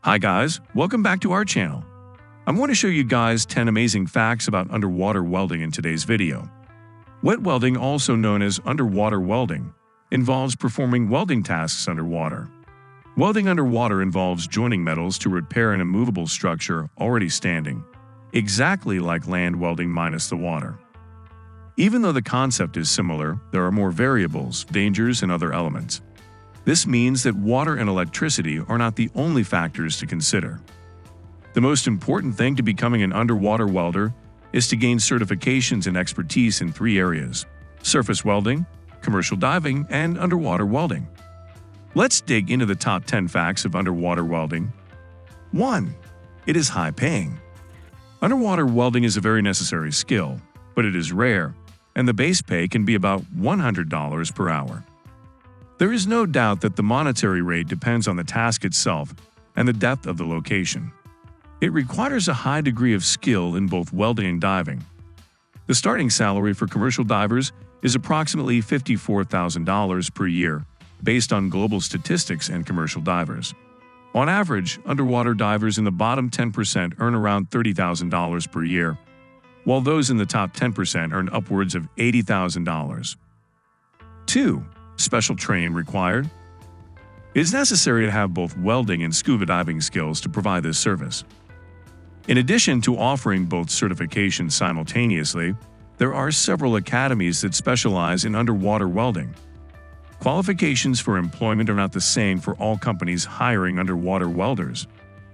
Hi guys, welcome back to our channel. I'm going to show you guys 10 amazing facts about underwater welding in today's video. Wet welding, also known as underwater welding, involves performing welding tasks underwater. Welding underwater involves joining metals to repair an immovable structure already standing, exactly like land welding minus the water. Even though the concept is similar, there are more variables, dangers, and other elements. This means that water and electricity are not the only factors to consider. The most important thing to becoming an underwater welder is to gain certifications and expertise in 3 areas: surface welding, commercial diving, and underwater welding. Let's dig into the top 10 facts of underwater welding. 1. It is high-paying. Underwater welding is a very necessary skill, but it is rare, and the base pay can be about $100 per hour. There is no doubt that the monetary rate depends on the task itself and the depth of the location. It requires a high degree of skill in both welding and diving. The starting salary for commercial divers is approximately $54,000 per year, based on global statistics and commercial divers. On average, underwater divers in the bottom 10% earn around $30,000 per year, while those in the top 10% earn upwards of $80,000. 2. Special training required. It is necessary to have both welding and scuba diving skills to provide this service. In addition to offering both certifications simultaneously, there are several academies that specialize in underwater welding. Qualifications for employment are not the same for all companies hiring underwater welders.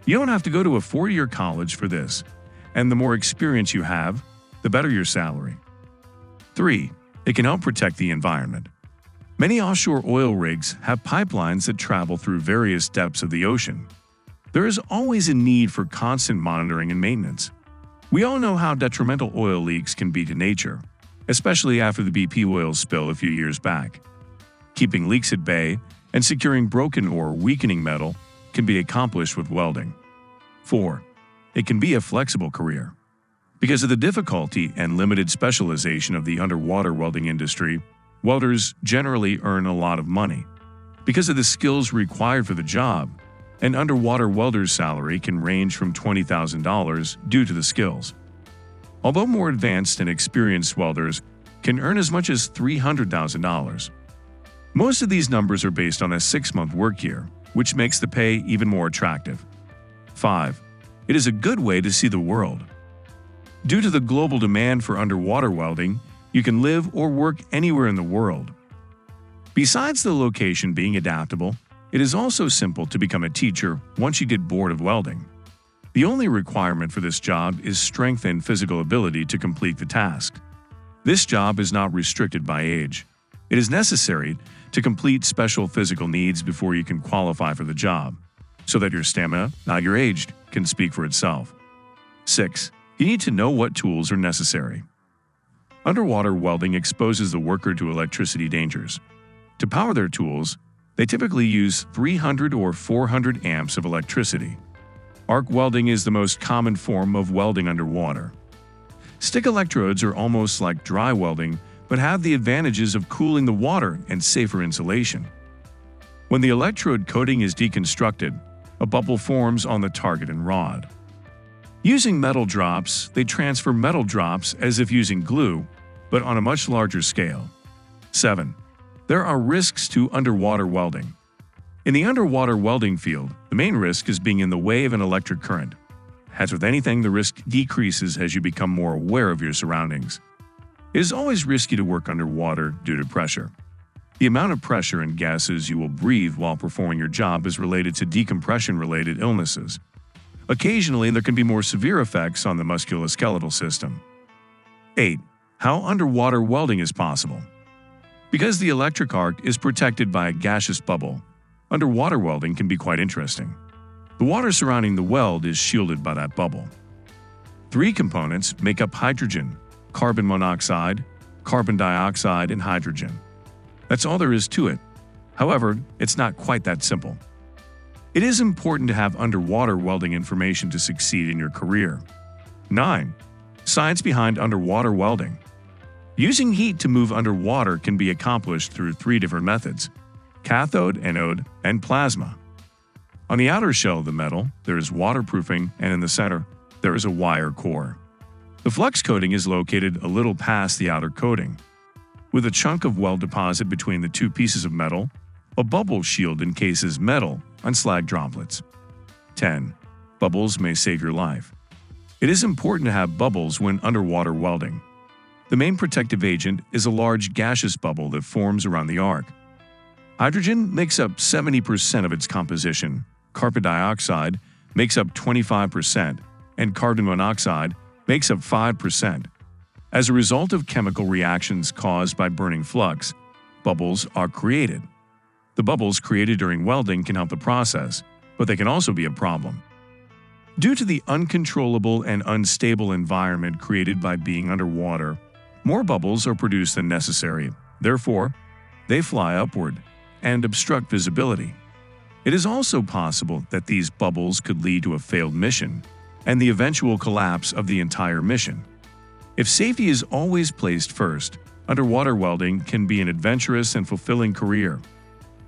You don't have to go to a 4-year college for this, and the more experience you have, the better your salary. 3. It can help protect the environment. Many offshore oil rigs have pipelines that travel through various depths of the ocean. There is always a need for constant monitoring and maintenance. We all know how detrimental oil leaks can be to nature, especially after the BP oil spill a few years back. Keeping leaks at bay and securing broken or weakening metal can be accomplished with welding. 4. It can be a flexible career. Because of the difficulty and limited specialization of the underwater welding industry, welders generally earn a lot of money. Because of the skills required for the job, an underwater welder's salary can range from $20,000 due to the skills. Although more advanced and experienced welders can earn as much as $300,000. Most of these numbers are based on a 6-month work year, which makes the pay even more attractive. 5. It is a good way to see the world. Due to the global demand for underwater welding, you can live or work anywhere in the world. Besides the location being adaptable, it is also simple to become a teacher once you get bored of welding. The only requirement for this job is strength and physical ability to complete the task. This job is not restricted by age. It is necessary to complete special physical needs before you can qualify for the job, so that your stamina, not your age, can speak for itself. 6. You need to know what tools are necessary. Underwater welding exposes the worker to electricity dangers. To power their tools, they typically use 300 or 400 amps of electricity. Arc welding is the most common form of welding underwater. Stick electrodes are almost like dry welding, but have the advantages of cooling the water and safer insulation. When the electrode coating is deconstructed, a bubble forms on the target and rod. Using metal drops, they transfer metal drops as if using glue, but on a much larger scale. 7. There are risks to underwater welding. In the underwater welding field, the main risk is being in the way of an electric current. As with anything, the risk decreases as you become more aware of your surroundings. It is always risky to work underwater due to pressure. The amount of pressure and gases you will breathe while performing your job is related to decompression-related illnesses. Occasionally, there can be more severe effects on the musculoskeletal system. 8. How underwater welding is possible. Because the electric arc is protected by a gaseous bubble, underwater welding can be quite interesting. The water surrounding the weld is shielded by that bubble. 3 components make up hydrogen: carbon monoxide, carbon dioxide, and hydrogen. That's all there is to it. However, it's not quite that simple. It is important to have underwater welding information to succeed in your career. 9. Science behind underwater welding. Using heat to move underwater can be accomplished through 3 different methods: cathode, anode, and plasma. On the outer shell of the metal, there is waterproofing, and in the center, there is a wire core. The flux coating is located a little past the outer coating. With a chunk of weld deposit between the two pieces of metal, a bubble shield encases metal on slag droplets. 10. Bubbles may save your life. It is important to have bubbles when underwater welding. The main protective agent is a large gaseous bubble that forms around the arc. Hydrogen makes up 70% of its composition, carbon dioxide makes up 25%, and carbon monoxide makes up 5%. As a result of chemical reactions caused by burning flux, bubbles are created. The bubbles created during welding can help the process, but they can also be a problem. Due to the uncontrollable and unstable environment created by being underwater, more bubbles are produced than necessary. Therefore, they fly upward and obstruct visibility. It is also possible that these bubbles could lead to a failed mission and the eventual collapse of the entire mission. If safety is always placed first, underwater welding can be an adventurous and fulfilling career.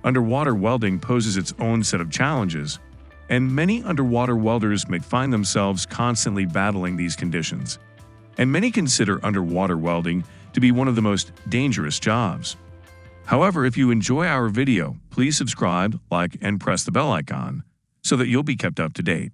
Underwater welding poses its own set of challenges, and many underwater welders may find themselves constantly battling these conditions. And many consider underwater welding to be one of the most dangerous jobs. However, if you enjoy our video, please subscribe, like, and press the bell icon so that you'll be kept up to date.